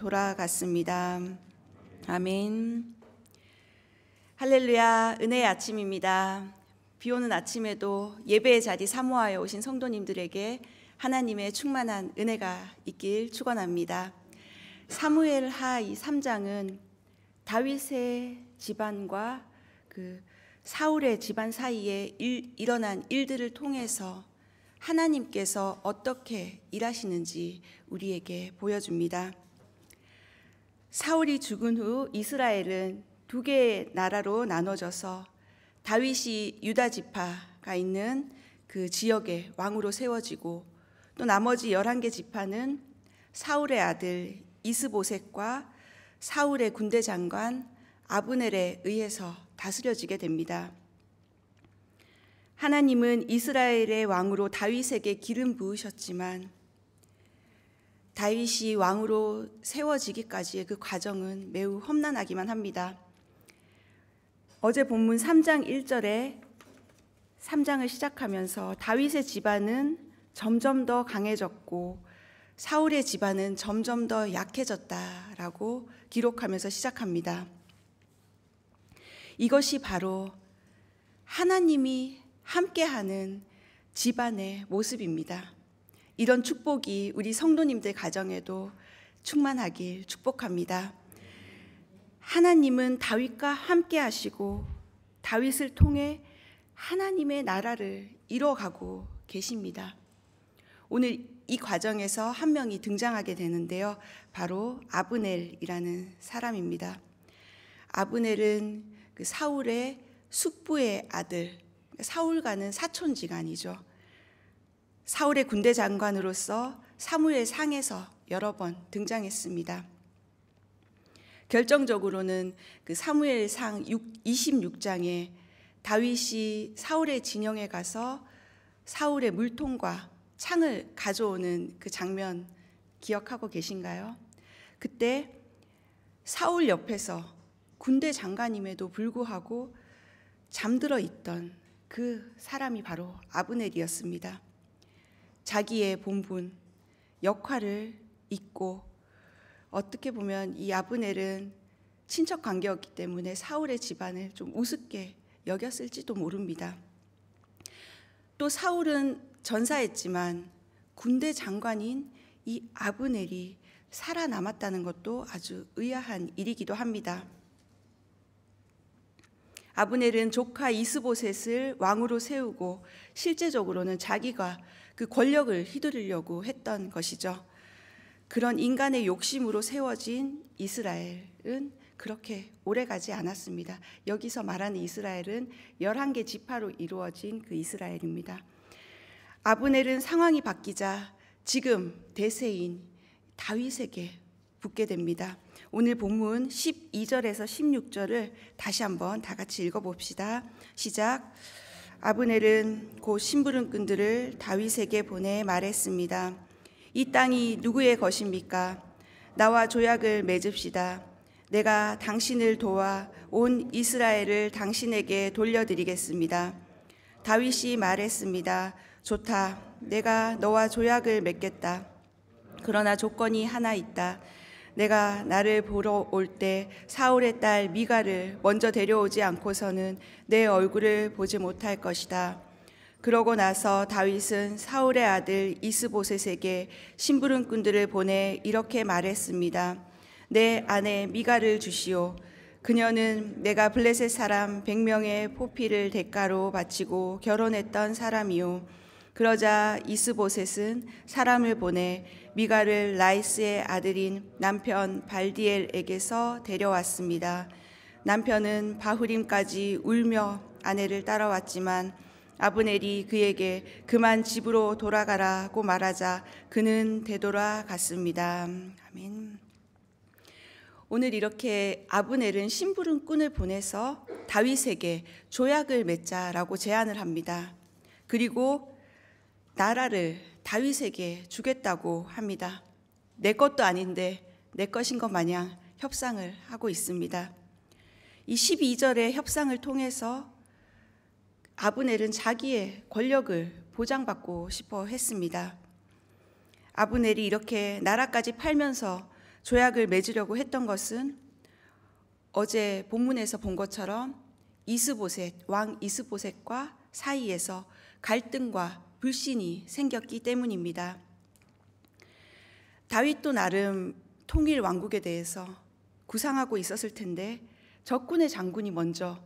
돌아갔습니다. 아멘. 할렐루야, 은혜의 아침입니다. 비오는 아침에도 예배의 자리 사모하여 오신 성도님들에게 하나님의 충만한 은혜가 있길 축원합니다. 사무엘하 이 3장은 다윗의 집안과 사울의 집안 사이에 일어난 일들을 통해서 하나님께서 어떻게 일하시는지 우리에게 보여줍니다. 사울이 죽은 후 이스라엘은 두 개의 나라로 나눠져서 다윗이 유다 지파가 있는 그 지역에 왕으로 세워지고, 또 나머지 11개 지파는 사울의 아들 이스보셋과 사울의 군대 장관 아브넬에 의해서 다스려지게 됩니다. 하나님은 이스라엘의 왕으로 다윗에게 기름 부으셨지만 다윗이 왕으로 세워지기까지의 그 과정은 매우 험난하기만 합니다. 어제 본문 3장 1절에 3장을 시작하면서 다윗의 집안은 점점 더 강해졌고 사울의 집안은 점점 더 약해졌다라고 기록하면서 시작합니다. 이것이 바로 하나님이 함께하는 집안의 모습입니다. 이런 축복이 우리 성도님들 가정에도 충만하길 축복합니다. 하나님은 다윗과 함께 하시고 다윗을 통해 하나님의 나라를 이뤄가고 계십니다. 오늘 이 과정에서 한 명이 등장하게 되는데요. 바로 아브넬이라는 사람입니다. 아브넬은 그 사울의 숙부의 아들, 사울과는 사촌지간이죠. 사울의 군대 장관으로서 사무엘 상에서 여러 번 등장했습니다. 결정적으로는 그 사무엘 상 26장에 다윗이 사울의 진영에 가서 사울의 물통과 창을 가져오는 그 장면 기억하고 계신가요? 그때 사울 옆에서 군대 장관임에도 불구하고 잠들어 있던 그 사람이 바로 아브넬이었습니다. 자기의 본분, 역할을 잊고, 어떻게 보면 이 아브넬은 친척 관계였기 때문에 사울의 집안을 좀 우습게 여겼을지도 모릅니다. 또 사울은 전사했지만 군대 장관인 이 아브넬이 살아남았다는 것도 아주 의아한 일이기도 합니다. 아브넬은 조카 이스보셋을 왕으로 세우고 실제적으로는 자기가 그 권력을 휘두르려고 했던 것이죠. 그런 인간의 욕심으로 세워진 이스라엘은 그렇게 오래가지 않았습니다. 여기서 말하는 이스라엘은 11개 지파로 이루어진 그 이스라엘입니다. 아브넬은 상황이 바뀌자 지금 대세인 다윗에게 붙게 됩니다. 오늘 본문 12절에서 16절을 다시 한번 다 같이 읽어봅시다. 시작. 아브넬은 곧 심부름꾼들을 다윗에게 보내 말했습니다. 이 땅이 누구의 것입니까? 나와 조약을 맺읍시다. 내가 당신을 도와 온 이스라엘을 당신에게 돌려드리겠습니다. 다윗이 말했습니다. 좋다. 내가 너와 조약을 맺겠다. 그러나 조건이 하나 있다. 내가 나를 보러 올 때 사울의 딸 미갈을 먼저 데려오지 않고서는 내 얼굴을 보지 못할 것이다. 그러고 나서 다윗은 사울의 아들 이스보셋에게 심부름꾼들을 보내 이렇게 말했습니다. 내 아내 미갈을 주시오. 그녀는 내가 블레셋 사람 100명의 포피를 대가로 바치고 결혼했던 사람이요. 그러자 이스보셋은 사람을 보내 미갈을 라이스의 아들인 남편 발디엘에게서 데려왔습니다. 남편은 바후림까지 울며 아내를 따라왔지만 아브넬이 그에게 그만 집으로 돌아가라고 말하자 그는 되돌아갔습니다. 아멘. 오늘 이렇게 아브넬은 심부름꾼을 보내서 다윗에게 조약을 맺자라고 제안을 합니다. 그리고 나라를 다윗에게 주겠다고 합니다. 내 것도 아닌데 내 것인 것 마냥 협상을 하고 있습니다. 이 12절의 협상을 통해서 아브넬은 자기의 권력을 보장받고 싶어 했습니다. 아브넬이 이렇게 나라까지 팔면서 조약을 맺으려고 했던 것은 어제 본문에서 본 것처럼 왕 이스보셋과 사이에서 갈등과 불신이 생겼기 때문입니다. 다윗도 나름 통일 왕국에 대해서 구상하고 있었을 텐데 적군의 장군이 먼저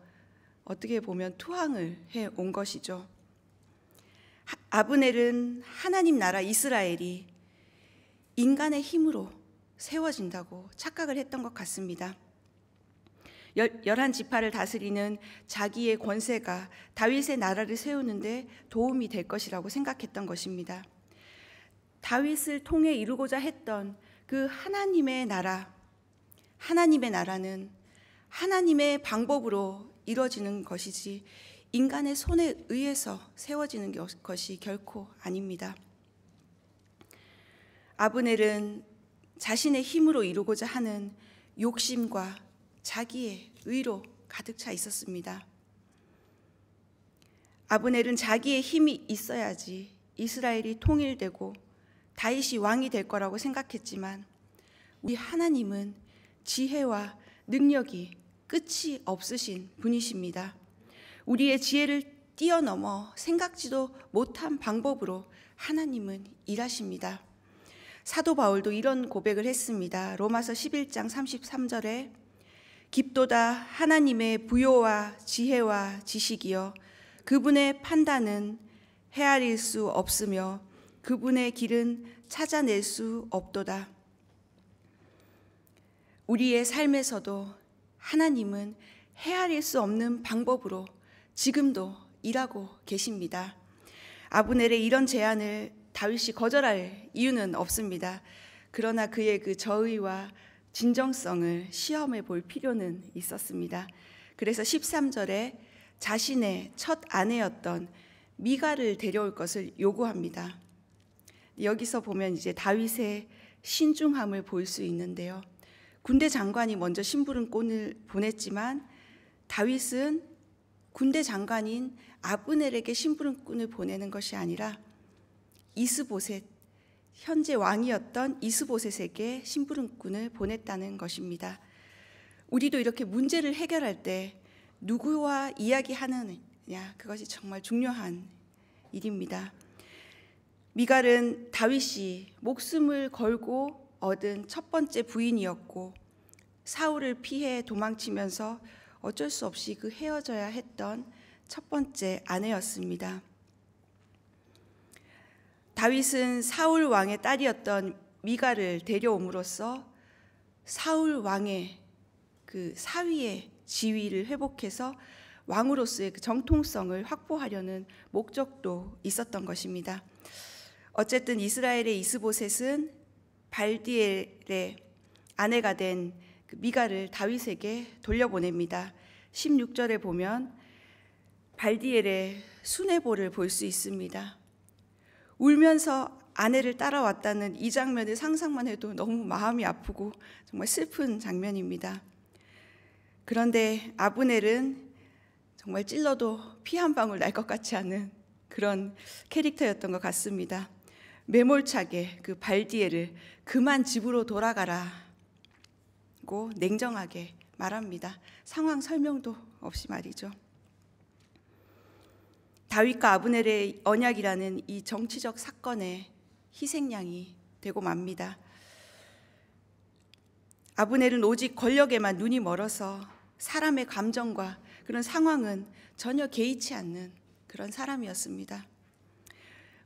어떻게 보면 투항을 해온 것이죠. 아브넬은 하나님 나라 이스라엘이 인간의 힘으로 세워진다고 착각을 했던 것 같습니다. 11지파를 다스리는 자기의 권세가 다윗의 나라를 세우는데 도움이 될 것이라고 생각했던 것입니다. 다윗을 통해 이루고자 했던 그 하나님의 나라는 하나님의 방법으로 이루어지는 것이지 인간의 손에 의해서 세워지는 것이 결코 아닙니다. 아브넬은 자신의 힘으로 이루고자 하는 욕심과 자기의 의로 가득 차 있었습니다. 아브넬은 자기의 힘이 있어야지 이스라엘이 통일되고 다윗이 왕이 될 거라고 생각했지만 우리 하나님은 지혜와 능력이 끝이 없으신 분이십니다. 우리의 지혜를 뛰어넘어 생각지도 못한 방법으로 하나님은 일하십니다. 사도 바울도 이런 고백을 했습니다. 로마서 11장 33절에 깊도다 하나님의 부요와 지혜와 지식이여 그분의 판단은 헤아릴 수 없으며 그분의 길은 찾아낼 수 없도다. 우리의 삶에서도 하나님은 헤아릴 수 없는 방법으로 지금도 일하고 계십니다. 아브넬의 이런 제안을 다윗이 거절할 이유는 없습니다. 그러나 그의 그 저의와 진정성을 시험해 볼 필요는 있었습니다. 그래서 13절에 자신의 첫 아내였던 미갈을 데려올 것을 요구합니다. 여기서 보면 이제 다윗의 신중함을 볼 수 있는데요. 군대 장관이 먼저 심부름꾼을 보냈지만 다윗은 군대 장관인 아브넬에게 심부름꾼을 보내는 것이 아니라 이스보셋, 현재 왕이었던 이스보셋에게 심부름꾼을 보냈다는 것입니다. 우리도 이렇게 문제를 해결할 때 누구와 이야기하느냐, 그것이 정말 중요한 일입니다. 미갈은 다윗이 목숨을 걸고 얻은 첫 번째 부인이었고 사울을 피해 도망치면서 어쩔 수 없이 그 헤어져야 했던 첫 번째 아내였습니다. 다윗은 사울 왕의 딸이었던 미갈을 데려옴으로써 사울 왕의 그 사위의 지위를 회복해서 왕으로서의 그 정통성을 확보하려는 목적도 있었던 것입니다. 어쨌든 이스라엘의 이스보셋은 발디엘의 아내가 된 그 미갈을 다윗에게 돌려보냅니다. 16절에 보면 발디엘의 수뇌보를 볼 수 있습니다. 울면서 아내를 따라왔다는 이 장면을 상상만 해도 너무 마음이 아프고 정말 슬픈 장면입니다. 그런데 아브넬은 정말 찔러도 피 한 방울 날 것 같지 않은 그런 캐릭터였던 것 같습니다. 매몰차게 그 발디엘을 그만 집으로 돌아가라고 냉정하게 말합니다. 상황 설명도 없이 말이죠. 다윗과 아브넬의 언약이라는 이 정치적 사건의 희생양이 되고 맙니다. 아브넬은 오직 권력에만 눈이 멀어서 사람의 감정과 그런 상황은 전혀 개의치 않는 그런 사람이었습니다.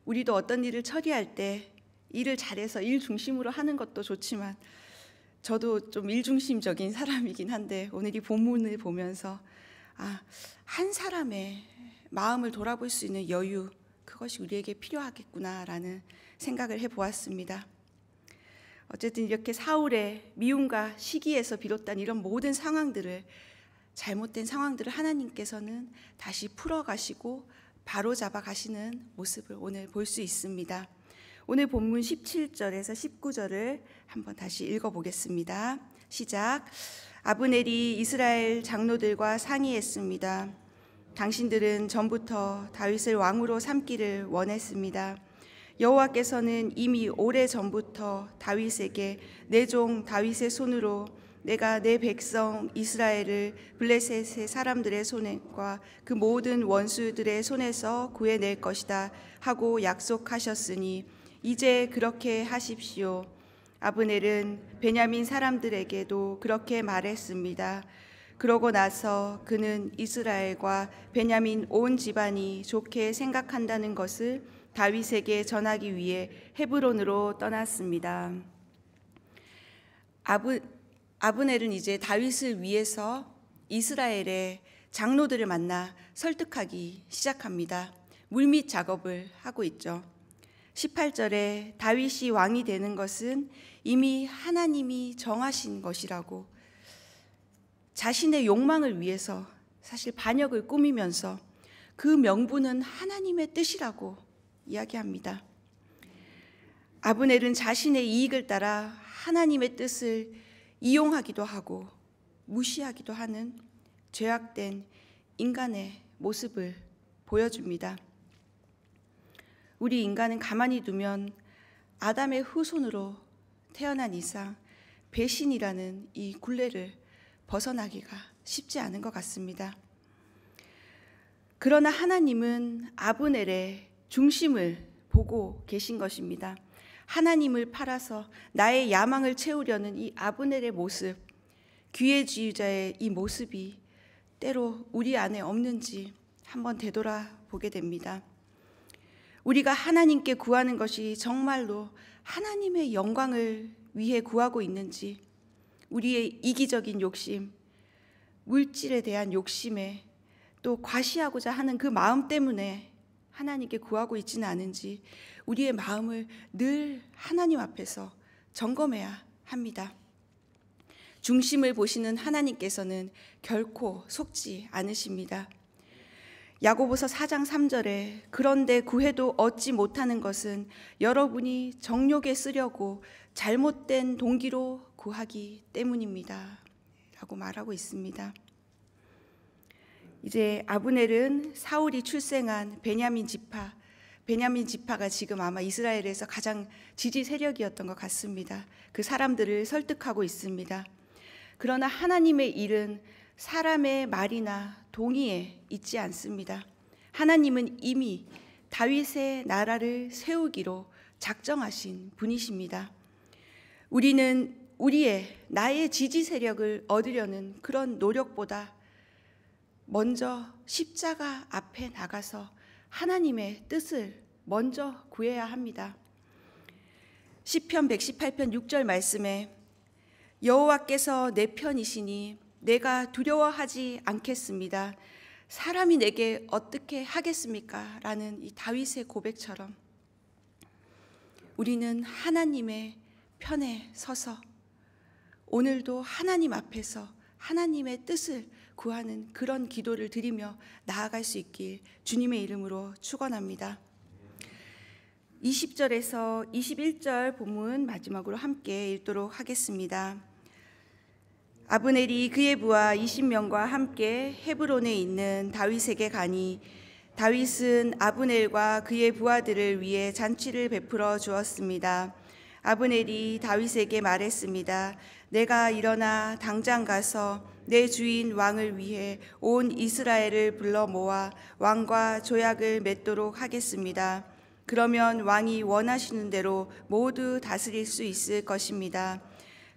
우리도 어떤 일을 처리할 때 일을 잘해서 일 중심으로 하는 것도 좋지만 저도 좀 일중심적인 사람이긴 한데 오늘 이 본문을 보면서 한 사람의 마음을 돌아볼 수 있는 여유, 그것이 우리에게 필요하겠구나라는 생각을 해보았습니다. 어쨌든 이렇게 사울의 미움과 시기에서 비롯된 이런 모든 상황들을, 잘못된 상황들을 하나님께서는 다시 풀어가시고 바로잡아 가시는 모습을 오늘 볼 수 있습니다. 오늘 본문 17절에서 19절을 한번 다시 읽어보겠습니다. 시작. 아브넬이 이스라엘 장로들과 상의했습니다. 당신들은 전부터 다윗을 왕으로 삼기를 원했습니다. 여호와께서는 이미 오래전부터 다윗에게 내 종 다윗의 손으로 내가 내 백성 이스라엘을 블레셋의 사람들의 손과 그 모든 원수들의 손에서 구해낼 것이다 하고 약속하셨으니 이제 그렇게 하십시오. 아브넬은 베냐민 사람들에게도 그렇게 말했습니다. 그러고 나서 그는 이스라엘과 베냐민 온 집안이 좋게 생각한다는 것을 다윗에게 전하기 위해 헤브론으로 떠났습니다. 아브넬은 이제 다윗을 위해서 이스라엘의 장로들을 만나 설득하기 시작합니다. 물밑 작업을 하고 있죠. 18절에 다윗이 왕이 되는 것은 이미 하나님이 정하신 것이라고, 자신의 욕망을 위해서 사실 반역을 꾸미면서 그 명분은 하나님의 뜻이라고 이야기합니다. 아브넬은 자신의 이익을 따라 하나님의 뜻을 이용하기도 하고 무시하기도 하는 죄악된 인간의 모습을 보여줍니다. 우리 인간은 가만히 두면 아담의 후손으로 태어난 이상 배신이라는 이 굴레를 벗어나기가 쉽지 않은 것 같습니다. 그러나 하나님은 아브넬의 중심을 보고 계신 것입니다. 하나님을 팔아서 나의 야망을 채우려는 이 아브넬의 모습, 기회주의자의 이 모습이 때로 우리 안에 없는지 한번 되돌아보게 됩니다. 우리가 하나님께 구하는 것이 정말로 하나님의 영광을 위해 구하고 있는지, 우리의 이기적인 욕심, 물질에 대한 욕심에 또 과시하고자 하는 그 마음 때문에 하나님께 구하고 있지는 않은지 우리의 마음을 늘 하나님 앞에서 점검해야 합니다. 중심을 보시는 하나님께서는 결코 속지 않으십니다. 야고보서 4장 3절에 그런데 구해도 얻지 못하는 것은 여러분이 정욕에 쓰려고 잘못된 동기로 구하기 때문입니다 라고 말하고 있습니다. 이제 아브넬은 사울이 출생한 베냐민 지파가 지금 아마 이스라엘에서 가장 지지 세력이었던 것 같습니다. 그 사람들을 설득하고 있습니다. 그러나 하나님의 일은 사람의 말이나 동의에 있지 않습니다. 하나님은 이미 다윗의 나라를 세우기로 작정하신 분이십니다. 우리는 나의 지지 세력을 얻으려는 그런 노력보다 먼저 십자가 앞에 나가서 하나님의 뜻을 먼저 구해야 합니다. 시편 118편 6절 말씀에 여호와께서 내 편이시니 내가 두려워하지 않겠습니다. 사람이 내게 어떻게 하겠습니까? 라는 이 다윗의 고백처럼 우리는 하나님의 편에 서서 오늘도 하나님 앞에서 하나님의 뜻을 구하는 그런 기도를 드리며 나아갈 수 있길 주님의 이름으로 축원합니다. 20절에서 21절 본문 마지막으로 함께 읽도록 하겠습니다. 아브넬이 그의 부하 20명과 함께 헤브론에 있는 다윗에게 가니 다윗은 아브넬과 그의 부하들을 위해 잔치를 베풀어 주었습니다. 아브넬이 다윗에게 말했습니다. 내가 일어나 당장 가서 내 주인 왕을 위해 온 이스라엘을 불러 모아 왕과 조약을 맺도록 하겠습니다. 그러면 왕이 원하시는 대로 모두 다스릴 수 있을 것입니다.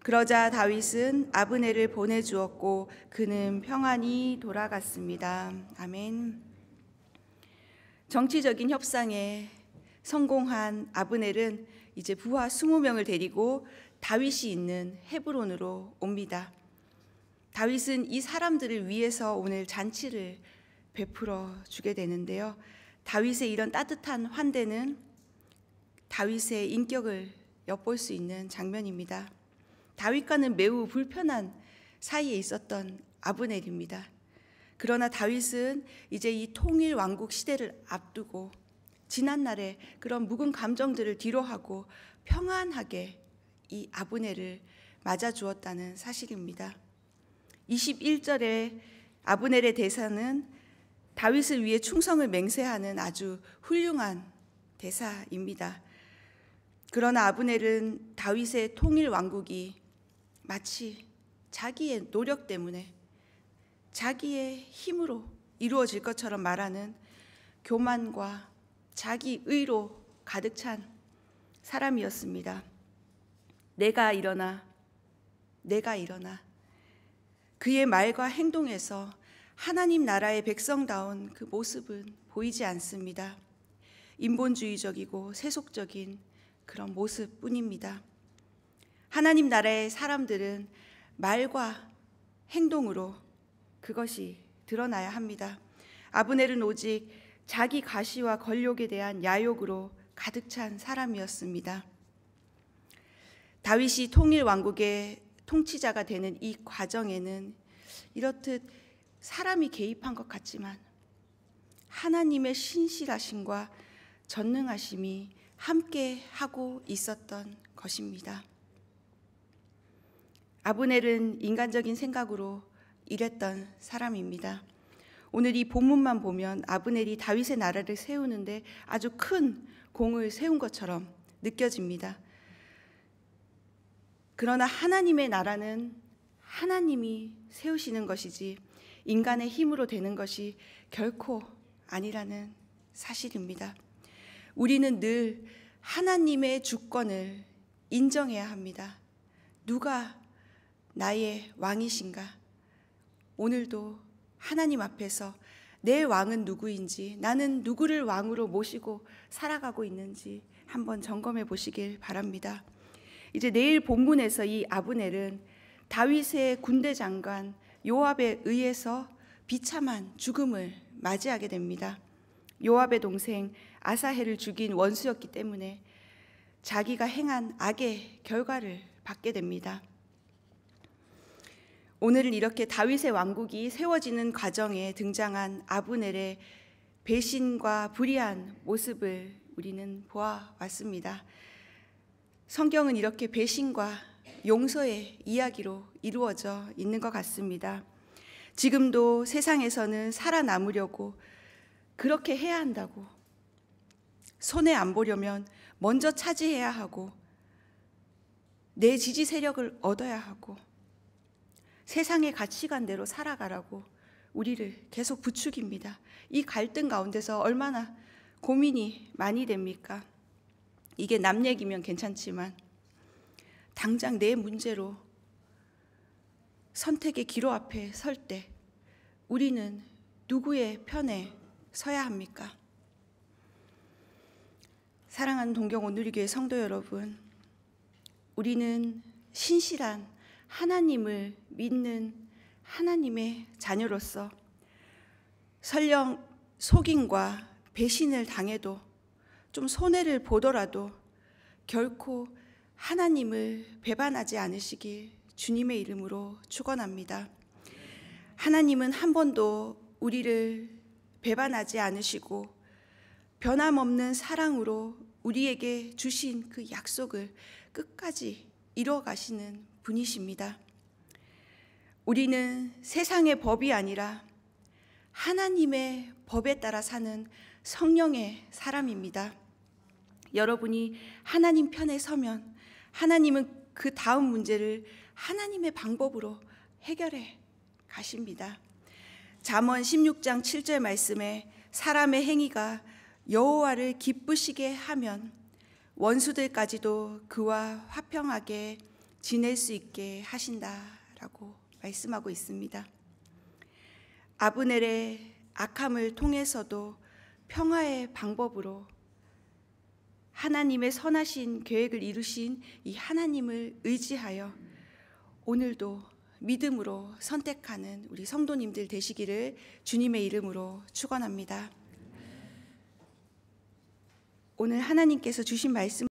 그러자 다윗은 아브넬을 보내주었고 그는 평안히 돌아갔습니다. 아멘. 정치적인 협상에 성공한 아브넬은 이제 부하 20명을 데리고 다윗이 있는 헤브론으로 옵니다. 다윗은 이 사람들을 위해서 오늘 잔치를 베풀어 주게 되는데요. 다윗의 이런 따뜻한 환대는 다윗의 인격을 엿볼 수 있는 장면입니다. 다윗과는 매우 불편한 사이에 있었던 아브넬입니다. 그러나 다윗은 이제 이 통일 왕국 시대를 앞두고 지난날의 그런 묵은 감정들을 뒤로하고 평안하게 이 아브넬을 맞아주었다는 사실입니다. 21절에 아브넬의 대사는 다윗을 위해 충성을 맹세하는 아주 훌륭한 대사입니다. 그러나 아브넬은 다윗의 통일 왕국이 마치 자기의 노력 때문에 자기의 힘으로 이루어질 것처럼 말하는 교만과 자기 의로 가득 찬 사람이었습니다. 내가 일어나 그의 말과 행동에서 하나님 나라의 백성다운 그 모습은 보이지 않습니다. 인본주의적이고 세속적인 그런 모습뿐입니다. 하나님 나라의 사람들은 말과 행동으로 그것이 드러나야 합니다. 아브넬은 오직 자기 가시와 권력에 대한 야욕으로 가득 찬 사람이었습니다. 다윗이 통일 왕국의 통치자가 되는 이 과정에는 이렇듯 사람이 개입한 것 같지만 하나님의 신실하심과 전능하심이 함께 하고 있었던 것입니다. 아브넬은 인간적인 생각으로 일했던 사람입니다. 오늘 이 본문만 보면 아브넬이 다윗의 나라를 세우는데 아주 큰 공을 세운 것처럼 느껴집니다. 그러나 하나님의 나라는 하나님이 세우시는 것이지 인간의 힘으로 되는 것이 결코 아니라는 사실입니다. 우리는 늘 하나님의 주권을 인정해야 합니다. 누가 나의 왕이신가? 오늘도 하나님 앞에서 내 왕은 누구인지, 나는 누구를 왕으로 모시고 살아가고 있는지 한번 점검해 보시길 바랍니다. 이제 내일 본문에서 이 아브넬은 다윗의 군대 장관 요압에 의해서 비참한 죽음을 맞이하게 됩니다. 요압의 동생 아사헬을 죽인 원수였기 때문에 자기가 행한 악의 결과를 받게 됩니다. 오늘은 이렇게 다윗의 왕국이 세워지는 과정에 등장한 아브넬의 배신과 불의한 모습을 우리는 보아왔습니다. 성경은 이렇게 배신과 용서의 이야기로 이루어져 있는 것 같습니다. 지금도 세상에서는 살아남으려고 그렇게 해야 한다고, 손해 안 보려면 먼저 차지해야 하고 내 지지 세력을 얻어야 하고 세상의 가치관대로 살아가라고 우리를 계속 부추깁니다. 이 갈등 가운데서 얼마나 고민이 많이 됩니까? 이게 남 얘기면 괜찮지만 당장 내 문제로 선택의 기로 앞에 설 때 우리는 누구의 편에 서야 합니까? 사랑하는 동경 온누리교회 성도 여러분, 우리는 신실한 하나님을 믿는 하나님의 자녀로서 설령 속임과 배신을 당해도 좀 손해를 보더라도 결코 하나님을 배반하지 않으시길 주님의 이름으로 축원합니다. 하나님은 한 번도 우리를 배반하지 않으시고 변함없는 사랑으로 우리에게 주신 그 약속을 끝까지 이뤄 가시는 분이십니다. 우리는 세상의 법이 아니라 하나님의 법에 따라 사는 성령의 사람입니다. 여러분이 하나님 편에 서면 하나님은 그 다음 문제를 하나님의 방법으로 해결해 가십니다. 잠언 16장 7절 말씀에 사람의 행위가 여호와를 기쁘시게 하면 원수들까지도 그와 화평하게 지낼 수 있게 하신다라고 말씀하고 있습니다. 아브넬의 악함을 통해서도 평화의 방법으로 하나님의 선하신 계획을 이루신 이 하나님을 의지하여 오늘도 믿음으로 선택하는 우리 성도님들 되시기를 주님의 이름으로 축원합니다. 오늘 하나님께서 주신 말씀